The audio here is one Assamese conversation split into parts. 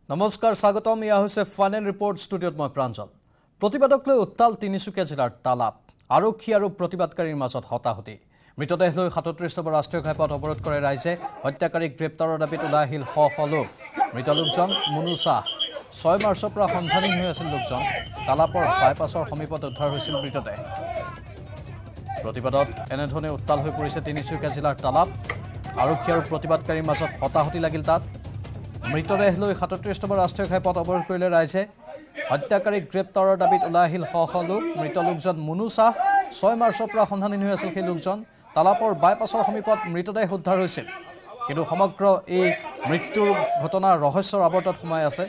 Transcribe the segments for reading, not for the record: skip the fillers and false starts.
নমস্কাৰ স্বাগতম ইয়া হৈছে ফাইনেল ৰিপৰ্ট ষ্টুডিঅ'ত মই প্ৰাঞ্জল প্ৰতিবাদক লৈ উত্তাল তিনিচুকীয়া জিলাৰ তালাপ আৰক্ষী আৰু প্ৰতিবাদকাৰীৰ মাজত হতাহতি মৃতদেহ লৈ ৩৭ নম্বৰ ৰাষ্ট্ৰীয় ঘাইপথ অৱৰোধ কৰে ৰাইজে হত্যাকাৰীক গ্ৰেপ্তাৰৰ দাবীত ওলাই আহিল শ লোক মৃত লোকজন মুনু শাহ ৬ মাৰ্চৰ পৰা সন্ধানহীন হৈ আছিল লোকজন তালাপৰ বাইপাছৰ সমীপত উদ্ধাৰ হৈছিল মৃতদেহ প্ৰতিবাদত এনেধৰণে উত্তাল হৈ পৰিছে তিনিচুকীয়া জিলাৰ তালাপ আৰক্ষী আৰু প্ৰতিবাদকাৰীৰ মাজত হতাহতি লাগিল তাত মৃতদেহ লৈ ৩৭ নম্বৰ ৰাষ্ট্ৰীয় ঘাইপথ অৱৰোধ কৰিলে ৰাইজে হত্যাকাৰীক গ্ৰেপ্তাৰৰ দাবীত ওলাই আহিল শ লোক মৃত লোকজন মুনু শাহ ৬ মাৰ্চৰ পৰা সন্ধানহীন হৈ আছিল সেই লোকজন তালাপৰ বাইপাছৰ সমীপত মৃতদেহ উদ্ধাৰ হৈছিল কিন্তু সমগ্ৰ এই মৃত্যুৰ ঘটনা ৰহস্যৰ আৱৰ্তত সোমাই আছে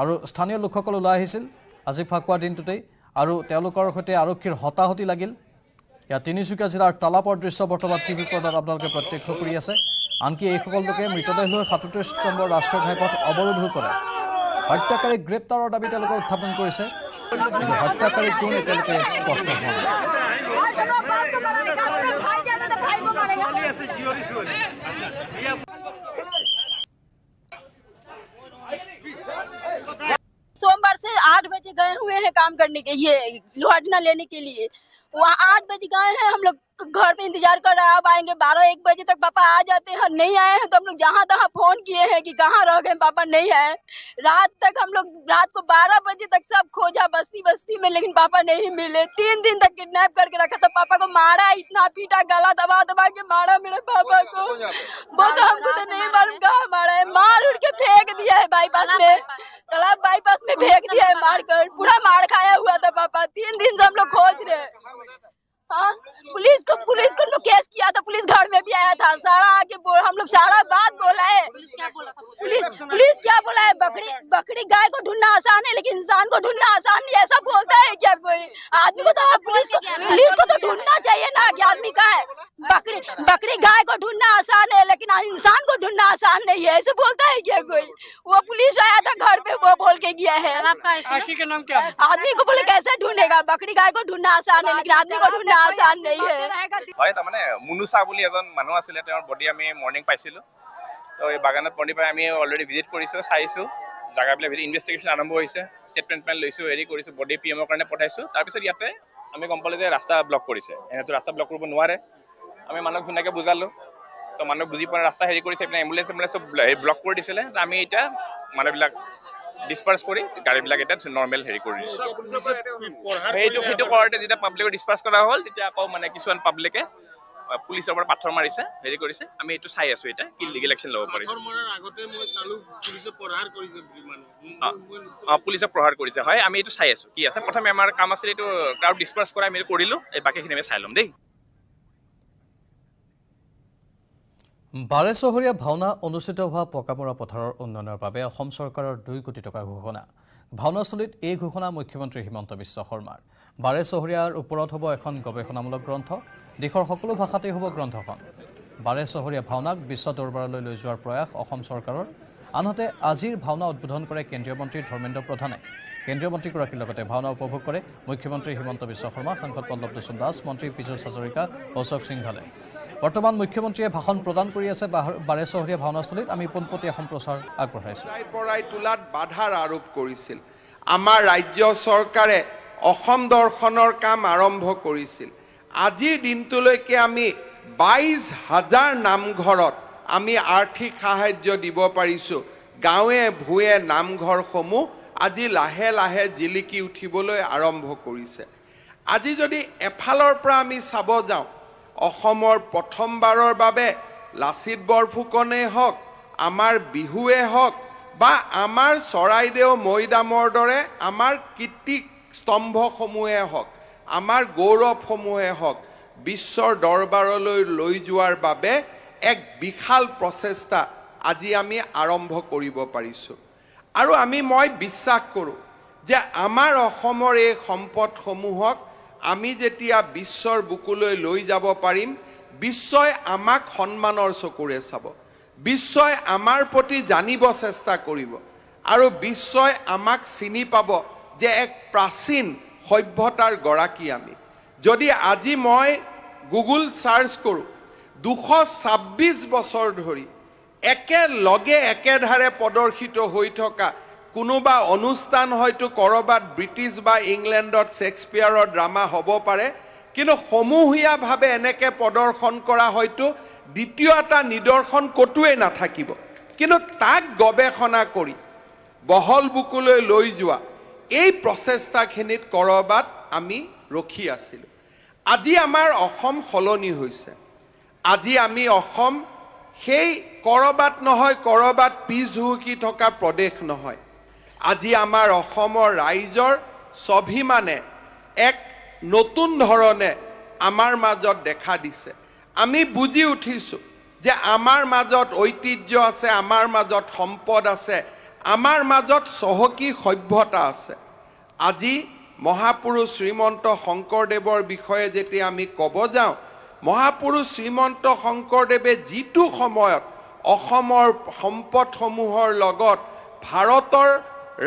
আৰু স্থানীয় লোকসকল ওলাই আহিছিল আজি ফাকুৱাৰ দিনটোতেই আৰু তেওঁলোকৰ সৈতে আৰক্ষীৰ হতাহতি লাগিল ইয়া তিনিচুকীয়া জিলাৰ তালাপৰ দৃশ্য বৰ্তমান টিভি পৰ্দাত আপোনালোকে প্ৰত্যক্ষ কৰি আছে আনকি এইসকল লোকে মৃতদেহ লৈ ৩৭ নম্বৰ ৰাষ্ট্ৰীয় ঘাইপথ অৱৰোধ কৰে হত্যাকাৰীক গ্ৰেপ্তাৰৰ দাবী তেওঁলোকে উত্থাপন কৰিছে কিন্তু হত্যাকাৰী কোন এতিয়ালৈকে স্পষ্ট হোৱা নাই सोमवार से 8 बजे गए हुए हैं काम करने के ये लोहाटना लेने के लिए वहाँ 8 बजे गए हैं हम लोग घर पे इंतजार कर रहे हैं अब आएंगे 12-1 बजे तक पापा आ जाते हैं नहीं आए हैं तो हम लोग जहाँ तहाँ फोन किए हैं कि कहाँ रह गए पापा नहीं आए रात तक हम लोग रात को 12 बजे तक सब खोजा बस्ती बस्ती में लेकिन पापा नहीं मिले 3 दिन तक किडनैप करके रखा था पापा को मारा इतना पीटा गला दबा दबा के मारा मेरे पापा को वो तो हमको तो नहीं मालूम कहाँ मारा है मार उड़ के फेंक दिया है बाईपास में तालाब बाईपास में फेंक दिया है मार कर पूरा मार खाया हुआ था पापा 3 दिन से हम लोग खोज रहे हैं हाँ पुलिस को लोग केस किया था पुलिस घर में भी आया था सारा आके हम लोग सारा बात बोला है पुलिस क्या बोला है बकरी गाय को ढूंढना आसान है लेकिन इंसान को ढूंढना आसान नहीं ऐसा बोलता है क्या कोई आदमी को तो पुलिस को तो ढूंढना चाहिए ना कि आदमी का है बकरी गाय को ढूंढना आसान है लेकिन इंसान को ढूंढना आसान नहीं है ऐसे बोलता है क्या कोई वो पुलिस आया था घर पे वो बोल के गया है आशिक का नाम क्या है? आदमी को बोले कैसे ढूंढेगा बकरी गाय को ढूंढना आसान है लेकिन आदमी को ढूंढना आसान नहीं है হয় তাৰ মানে মুনু শাহ বুলি এজন মানুহ আছিল তেওঁৰ বডি আমি মৰ্নিং পাইছিলো তো এই বাগানত পঢ়ি পাই আমি অলৰেডি ভিজিট কৰিছো চাইছো জাগাবিলাক ভিজিট ইনভেষ্টিগেশ্যন আৰম্ভ হৈছে ষ্টেটমেণ্ট প্লেন লৈছো হেৰি কৰিছো বডি পিএমৰ কাৰণে পঠাইছো তাৰপিছত ইয়াতে আমি গম পালো যে ৰাস্তা ব্লক কৰিছে এনেতো ৰাস্তা ব্লক কৰিব নোৱাৰে আমি মানুহক ধুনীয়াকৈ বুজালো তো মানুহ বুজি পোৱা ৰাস্তা হেৰি কৰিছে এম্বুলেঞ্চ চব ব্লক কৰি দিছিলে আমি এতিয়া মানুহবিলাক ডিসপাৰ্স কৰি গাড়ীবিলাক এটা নৰ্মেল হেৰি কৰি সেইটো কৰাতে যেতিয়া পাব্লিক ডিসপাৰ্স কৰা হ'ল তেতিয়া আকৌ মানে কিছুমান পাব্লিকে পুলিচৰ পৰা পাথৰ মাৰিছে হেৰি কৰিছে আমি এইটো চাই আছো এটা কি লিগেল একশন ল'ব পাৰি পাথৰ মাৰাৰ আগতে মই চালু পুলিচে প্ৰহাৰ কৰিছে পুলিচে প্ৰহাৰ কৰিছে হয় আমি এইটো চাই আছো কি আছে প্ৰথমে আমাৰ কাম আছিল এইটো ক্ৰাউড ডিসপাৰ্স কৰা আমি কৰিলো এই বাকিখিনি আমি চাই ল'ম দেই বাৰে চহৰীয়া ভাওনা অনুষ্ঠিত হোৱা পকামৰা পথাৰৰ উন্নয়নৰ বাবে অসম চৰকাৰৰ 2 কোটি টকা ঘোষণা ভাওনাস্থলীত এই ঘোষণা মুখ্যমন্ত্ৰী হিমন্ত বিশ্ব শৰ্মাৰ বাৰে চহৰীয়াৰ ওপৰত হ'ব এখন গৱেষণামূলক গ্ৰন্থ দেশৰ সকলো ভাষাতেই হ'ব গ্ৰন্থখন বাৰে চহৰীয়া ভাওনাক বিশ্ব দৰবাৰলৈ লৈ যোৱাৰ প্ৰয়াস অসম চৰকাৰৰ আনহাতে আজিৰ ভাওনা উদ্বোধন কৰে কেন্দ্ৰীয় মন্ত্ৰী ধৰ্মেন্দ্ৰ প্ৰধানে কেন্দ্ৰীয় মন্ত্ৰীগৰাকীৰ লগতে ভাওনা উপভোগ কৰে মুখ্যমন্ত্ৰী হিমন্ত বিশ্ব শৰ্মা সাংসদ পল্লৱ লোচন দাস মন্ত্ৰী পীযুষ হাজৰিকা অশোক সিংঘালে বৰ্তমান মুখ্যমন্ত্ৰীয়ে ভাষণ প্ৰদান কৰি আছে বাৰে চহৰীয়া ভাওনাস্থলীত আমি পোনপটীয়া সম্প্ৰচাৰ আগবঢ়াইছো পৰাই তোলাত বাধাৰ আৰোপ কৰিছিল আমাৰ ৰাজ্য চৰকাৰে অসম দৰ্শনৰ কাম আৰম্ভ কৰিছিল আজিৰ দিনটোলৈকে আমি ২২,০০০ নামঘৰত আমি আৰ্থিক সাহায্য দিব পাৰিছো গাঁৱে ভূঞে নামঘৰসমূহ আজি লাহে লাহে জিলিকি উঠিবলৈ আৰম্ভ কৰিছে আজি যদি এফালৰ পৰা আমি চাব যাওঁ অসমৰ প্ৰথমবাৰৰ বাবে লাচিত বৰফুকনে হওক আমাৰ বিহুৱে হওক বা আমাৰ চৰাইদেউ মৈদামৰ দৰে আমাৰ কীৰ্তি স্তম্ভসমূহে হওক আমাৰ গৌৰৱসমূহে হওক বিশ্বৰ দৰবাৰলৈ লৈ যোৱাৰ বাবে এক বিশাল প্ৰচেষ্টা আজি আমি আৰম্ভ কৰিব পাৰিছো আৰু মই বিশ্বাস কৰোঁ যে আমাৰ অসমৰ এই সম্পদসমূহক আমি যেতিয়া বিশ্বৰ বুকুলৈ লৈ যাব পাৰিম বিশ্বই আমাক সন্মানৰ চকুৰে চাব বিশ্বই আমাৰ প্ৰতি জানিব চেষ্টা কৰিব আৰু বিশ্বই আমাক চিনি পাব যে এক প্ৰাচীন সভ্যতাৰ গৰাকী আমি যদি আজি মই গুগল সাৰ্চ কৰোঁ 226 বছৰ ধৰি একেলগে একেধাৰে প্ৰদৰ্শিত হৈ থকা কোনোবা অনুষ্ঠান হয়তো কৰবাত ব্ৰিটিছ বা ইংলেণ্ডত শেক্সপিয়াৰৰ ড্ৰামা হ'ব পাৰে, কিন্তু সমূহীয়াভাৱে এনেকে প্ৰদৰ্শন কৰা হয়তো দ্বিতীয় এটা নিদৰ্শন কতোৱে নাথাকিব। কিন্তু তাক গৱেষণা কৰি বহল বুকুলৈ লৈ যোৱা এই প্ৰচেষ্টাখিনিত কৰবাত আমি ৰখি আছিলোঁ। আজি আমাৰ অসম সলনি হৈছে। আজি আমি অসম সেই কৰবাত নহয় কৰবাত পিছ হুহুকি থকা প্ৰদেশ নহয়। আজি আমাৰ অসমৰ ৰাইজৰ স্বাভিমানে এক নতুন ধৰণে আমাৰ মাজত দেখা দিছে। আমি বুজি উঠিছোঁ যে আমাৰ মাজত ঐতিহ্য আছে, আমাৰ মাজত সম্পদ আছে, আমাৰ মাজত চহকী সভ্যতা আছে। আজি মহাপুৰুষ শ্ৰীমন্ত শংকৰদেৱৰ বিষয়ে যেতিয়া আমি ক'ব যাওঁ, মহাপুৰুষ শ্ৰীমন্ত শংকৰদেৱে যিটো সময়ত অসমৰ সম্পদসমূহৰ লগত ভাৰতৰ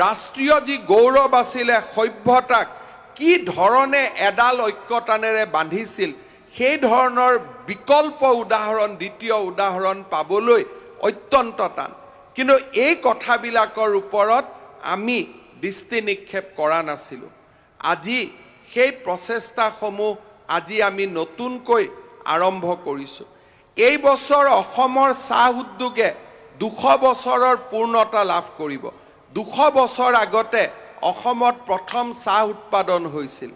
ৰাষ্ট্ৰীয় যি গৌৰৱ আছিলে সভ্যতাক কি ধৰণে এডাল ঐক্যতানেৰে বান্ধিছিল, সেই ধৰণৰ বিকল্প উদাহৰণ দ্বিতীয় উদাহৰণ পাবলৈ অত্যন্ত টান। কিন্তু এই কথাবিলাকৰ ওপৰত আমি দৃষ্টি নিক্ষেপ কৰা নাছিলোঁ। আজি সেই প্ৰচেষ্টাসমূহ আজি আমি নতুনকৈ আৰম্ভ কৰিছোঁ। এই বছৰ অসমৰ চাহ উদ্যোগে 200 বছৰৰ পূৰ্ণতা লাভ কৰিব। 200 বছৰ আগতে অসমত প্ৰথম চাহ উৎপাদন হৈছিল।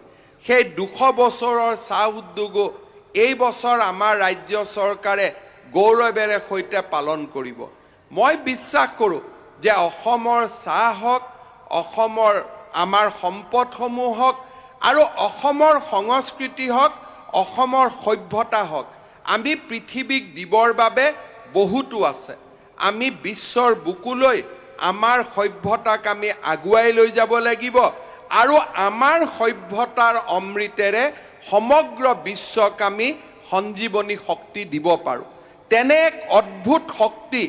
সেই 200 বছৰৰ চাহ উদ্যোগো এই বছৰ আমাৰ ৰাজ্য চৰকাৰে গৌৰৱেৰে সৈতে পালন কৰিব। মই বিশ্বাস কৰোঁ যে অসমৰ চাহ হওক, অসমৰ আমাৰ সম্পদসমূহ হওক আৰু অসমৰ সংস্কৃতি হওক, অসমৰ সভ্যতা হওক, আমি পৃথিৱীক দিবৰ বাবে বহুতো আছে। আমি বিশ্বৰ বুকুলৈ আমাৰ সভ্যতাক আমি আগুৱাই লৈ যাব লাগিব আৰু আমাৰ সভ্যতাৰ অমৃতেৰে সমগ্ৰ বিশ্বক আমি সঞ্জীৱনী শক্তি দিব পাৰোঁ। তেনে এক অদ্ভুত শক্তি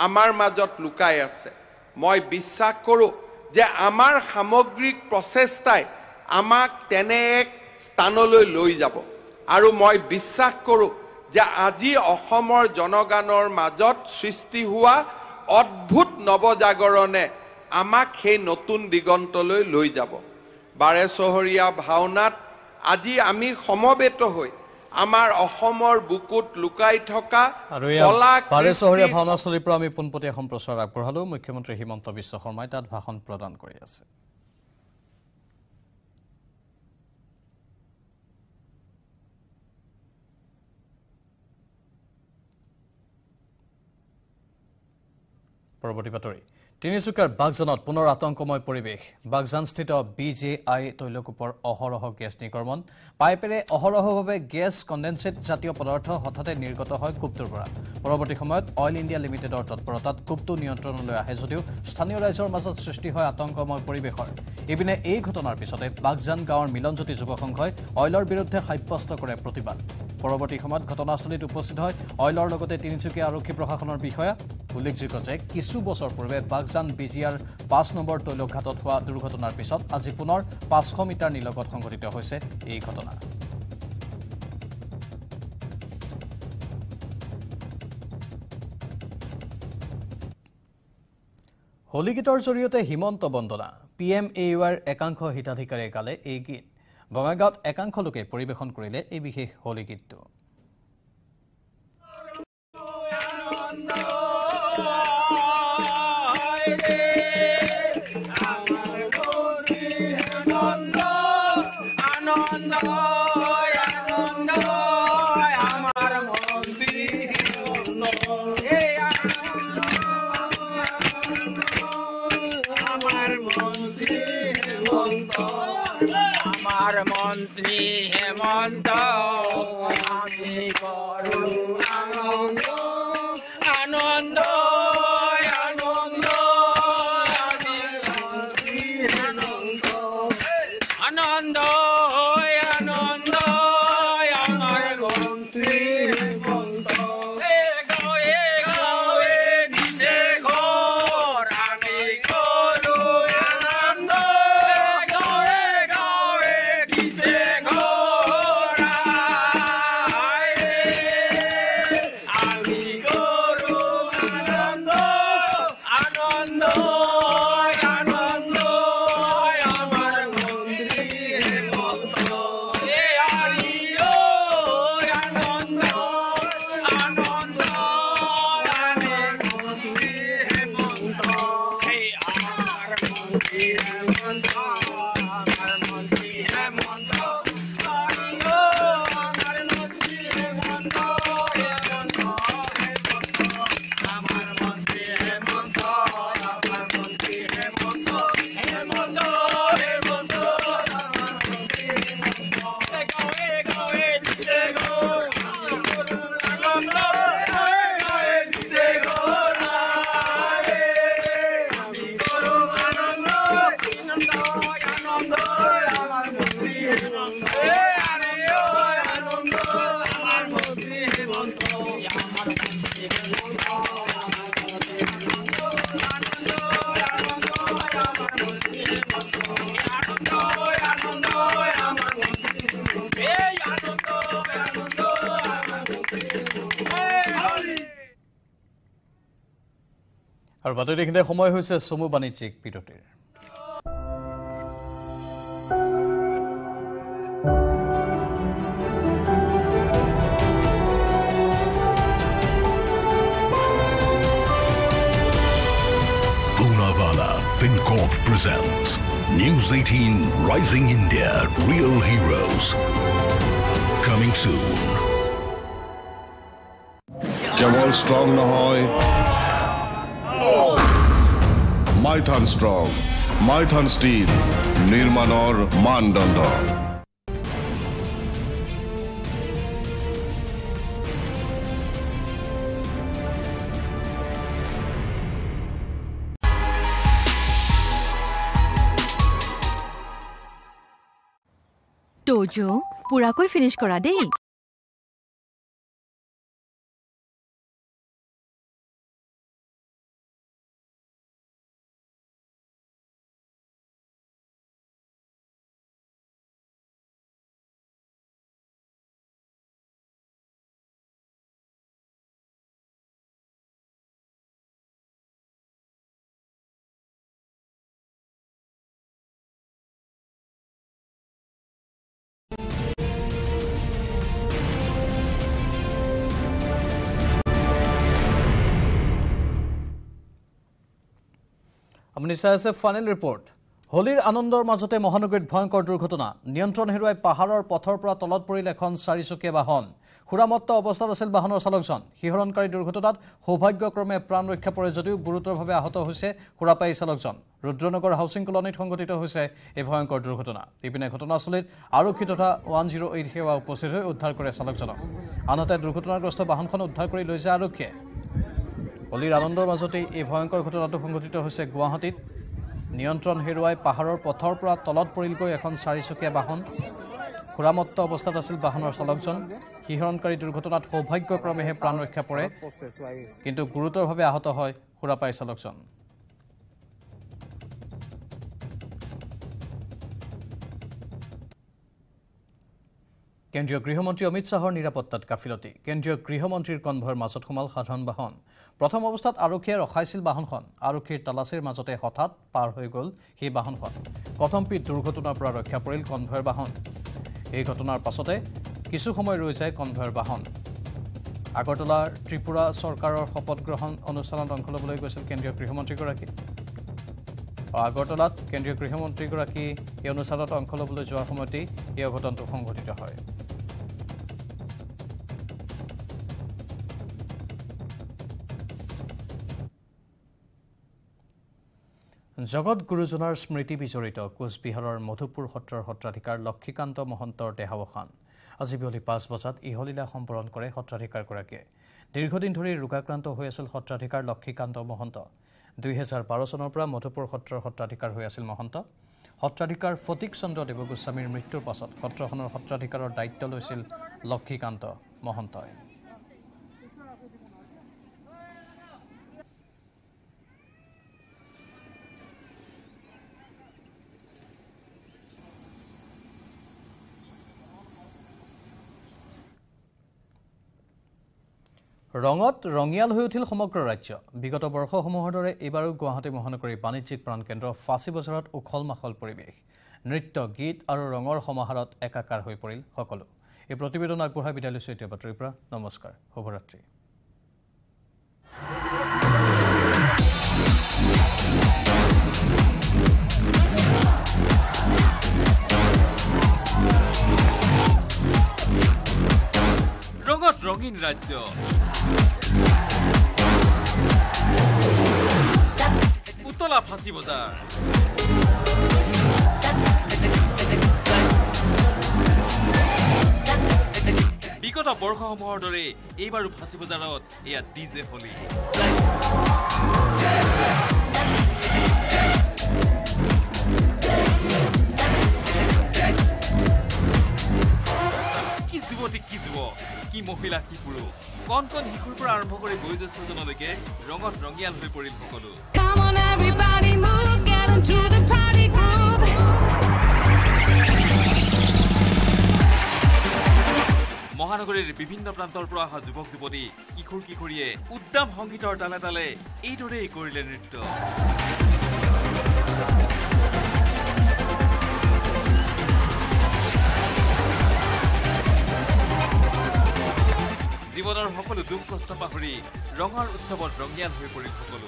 আমাৰ মাজত লুকাই আছে। মই বিশ্বাস কৰোঁ যে আমাৰ সামগ্ৰিক প্ৰচেষ্টাই আমাক তেনে এক স্থানলৈ লৈ যাব আৰু মই বিশ্বাস কৰোঁ যে আজি অসমৰ জনগানৰ মাজত সৃষ্টি হোৱা অদ্ভুত নৱজাগৰণে আমাক সেই নতুন দিগন্তলৈ লৈ যাব। বাৰেচহৰীয়া ভাওনাত আজি আমি সমবেত হৈ আমাৰ অসমৰ বুকুত লুকাই থকা বাৰেচহৰীয়া ভাওনাস্থলীৰ পৰা আমি পোনপটীয়া সম্প্ৰচাৰ আগবঢ়ালোঁ। মুখ্যমন্ত্ৰী হিমন্ত বিশ্ব শৰ্মাই তাত ভাষণ প্ৰদান কৰি আছে। পৰৱৰ্তী বাতৰি, তিনিচুকীয়াৰ বাগজানত পুনৰ আতংকময় পৰিৱেশ। বাগজানস্থিত BJI তৈলকূপৰ অহৰহ গেছ নিৰ্গমন। পাইপেৰে অহৰহভাৱে গেছ কণ্ডেনছেট জাতীয় পদাৰ্থ হঠাতে নিৰ্গত হয় কূপটোৰ পৰা। পৰৱৰ্তী সময়ত অইল ইণ্ডিয়া লিমিটেডৰ তৎপৰতাত কূপটো নিয়ন্ত্ৰণলৈ আহে যদিও স্থানীয় ৰাইজৰ মাজত সৃষ্টি হয় আতংকময় পৰিৱেশৰ। ইপিনে এই ঘটনাৰ পিছতে বাগজান গাঁৱৰ মিলনজ্যোতি যুৱ সংঘই অইলৰ বিৰুদ্ধে সাব্যস্ত কৰে প্ৰতিবাদ। পৰৱৰ্তী সময়ত ঘটনাস্থলীত উপস্থিত হয় অইলৰ লগতে তিনিচুকীয়া আৰক্ষী প্ৰশাসনৰ বিষয়া। উল্লেখযোগ্য যে কিছু বছৰ পূৰ্বে বাগজান BJR 5 নম্বৰ তৈলঘাটত হোৱা দুৰ্ঘটনাৰ পিছত আজি পুনৰ 500 মিটাৰ নিলগত সংঘটিত হৈছে এই ঘটনা। হোলী গীতৰ জৰিয়তে হিমন্ত বন্দনা। PMAUৰ একাংশ হিতাধিকাৰীয়ে গালে এই গীত। বঙাইগাঁৱত একাংশ লোকে পৰিৱেশন কৰিলে এই বিশেষ হোলী গীতটো। আমার মন্ত্রী হেমন্ত আমি করু আনন্দ আনন্দ আনন্দ আমি মন্ত্রী হেমন্ত আনন্দ আনন্দ আমার মন্ত্রী হেমন্ত গাঁৱে গাঁৱে দিছে ঘৰ আমি কৰু আনন্দ আমি কৰু আনন্দ আৰু বাতৰিখিনিতে সময় হৈছে চমু বাণিজ্যিক বিৰতিৰ FinCorp presents News 18 Rising India Real Heroes. Coming soon. কেৱল ষ্ট্ৰং নহয় মাইথান ষ্ট্ৰং মাইথান ষ্টীল নিৰ্মাণৰ মানদণ্ড তোজো পুৰাকৈ ফিনিশ কৰা দেই আপুনি চাই আছে ফাইনেল ৰিপৰ্ট হোলীৰ আনন্দৰ মাজতে মহানগৰীত ভয়ংকৰ দুৰ্ঘটনা নিয়ন্ত্ৰণ হেৰুৱাই পাহাৰৰ পথৰ পৰা তলত পৰিল এখন চাৰিচকীয়া বাহন খুৰামত্ত অৱস্থাত আছিল বাহনৰ চালকজন শিহৰণকাৰী দুৰ্ঘটনাত সৌভাগ্যক্ৰমে প্ৰাণ ৰক্ষা পৰে যদিও গুৰুতৰভাৱে আহত হৈছে খুৰাপাই চালকজন ৰুদ্ৰনগৰ হাউচিং কলনীত সংঘটিত হৈছে এই ভয়ংকৰ দুৰ্ঘটনা ইপিনে ঘটনাস্থলীত আৰক্ষী তথা 108 সেৱা উপস্থিত হৈ উদ্ধাৰ কৰে চালকজনক আনহাতে দুৰ্ঘটনাগ্ৰস্ত বাহনখন উদ্ধাৰ কৰি লৈ যায় আৰক্ষীয়ে হোলীৰ আনন্দৰ মাজতে এই ভয়ংকৰ ঘটনাটো সংঘটিত হৈছে গুৱাহাটীত নিয়ন্ত্ৰণ হেৰুৱাই পাহাৰৰ পথৰ পৰা তলত পৰিলগৈ এখন চাৰিচকীয়া বাহন খুৰামত্ত অৱস্থাত আছিল বাহনৰ চালকজন শিহৰণকাৰী দুৰ্ঘটনাত সৌভাগ্যক্ৰমেহে প্ৰাণ ৰক্ষা পৰে কিন্তু গুৰুতৰভাৱে আহত হয় খুৰাপাই চালকজন কেন্দ্ৰীয় গৃহমন্ত্ৰী অমিত শাহৰ নিৰাপত্তাত কাফিলতি কেন্দ্ৰীয় গৃহমন্ত্ৰীৰ কনভয়ৰ মাজত সোমাল সাধাৰণ বাহন প্ৰথম অৱস্থাত আৰক্ষীয়ে ৰখাইছিল বাহনখন আৰক্ষীৰ তালাচীৰ মাজতে হঠাৎ পাৰ হৈ গ'ল সেই বাহনখন কথম্পিত দুৰ্ঘটনাৰ পৰা ৰক্ষা পৰিল কনভয়ৰ বাহন এই ঘটনাৰ পাছতে কিছু সময় ৰৈ যায় কনভয়ৰ বাহন আগৰতলাৰ ত্ৰিপুৰা চৰকাৰৰ শপত গ্ৰহণ অনুষ্ঠানত অংশ ল'বলৈ গৈছিল কেন্দ্ৰীয় গৃহমন্ত্ৰীগৰাকী আগৰতলাত কেন্দ্ৰীয় গৃহমন্ত্ৰীগৰাকী এই অনুষ্ঠানত অংশ ল'বলৈ যোৱাৰ সময়তেই এই অঘটনটো সংঘটিত হয় জগত গুৰুজনাৰ স্মৃতি বিজড়িত কোচবিহাৰৰ মধুপুৰ সত্ৰৰ সত্ৰাধিকাৰ লক্ষীকান্ত মহন্তৰ দেহাৱসান আজি বিয়লি 5 বজাত ইহলীলা সম্পৰণ কৰে সত্ৰাধিকাৰগৰাকীয়ে দীৰ্ঘদিন ধৰি ৰোগাক্ৰান্ত হৈ আছিল সত্ৰাধিকাৰ লক্ষীকান্ত মহন্ত 2012 চনৰ পৰা মধুপুৰ সত্ৰৰ সত্ৰাধিকাৰ হৈ আছিল মহন্ত সত্ৰাধিকাৰ ফটিক চন্দ্ৰ দেৱগোস্বামীৰ মৃত্যুৰ পাছত সত্ৰখনৰ সত্ৰাধিকাৰৰ দায়িত্ব লৈছিল লক্ষীকান্ত মহন্তই ৰঙত ৰঙিয়াল হৈ উঠিল সমগ্ৰ ৰাজ্য বিগত বৰ্ষসমূহৰ দৰে এইবাৰো গুৱাহাটী মহানগৰীৰ বাণিজ্যিক প্ৰাণকেন্দ্ৰ ফাঁচী বজাৰত উখল মাখল পৰিৱেশ নৃত্য গীত আৰু ৰঙৰ সমাহাৰত একাকাৰ হৈ পৰিল সকলো এই প্ৰতিবেদন আগবঢ়াই বিদায় লৈছো এতিয়া বাতৰিৰ পৰা নমস্কাৰ শুভৰাত্ৰি ৰঙত ৰঙীন ৰাজ্য উতলা ফাঁচী বজাৰ বিগত বৰ্ষসমূহৰ দৰে এইবাৰো ফাঁচী বজাৰত এয়া ডিজে হোলী কি যুৱতী কি যুৱক কি মহিলা কি পুৰুষ কণ কণ শিশুৰ পৰা আৰম্ভ কৰি বয়োজ্যেষ্ঠজনলৈকে ৰঙত ৰঙিয়াল হৈ পৰিল সকলো মহানগৰী ওদালগুৰিৰ বিভিন্ন প্ৰান্তৰ পৰা অহা যুৱক যুৱতী কিশোৰ কিশোৰীয়ে উদ্দাম সংগীতৰ তালে তালে এইদৰেই কৰিলে নৃত্য। জীৱনৰ সকলো দুখ কষ্ট পাহৰি ৰঙৰ উৎসৱত ৰঙিয়াল হৈ পৰিল সকলো।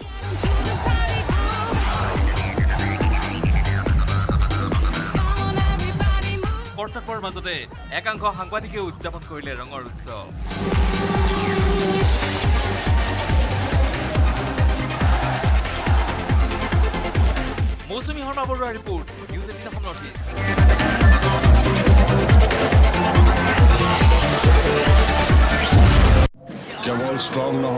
কৰ্তব্যৰ মাজতে একাংশ সাংবাদিকে উদযাপন কৰিলে ৰঙৰ উৎসৱ। মৌচুমী শৰ্মা বৰুৱাৰ report, news 18 Assam north east. কেৱল ষ্ট্ৰং নহয়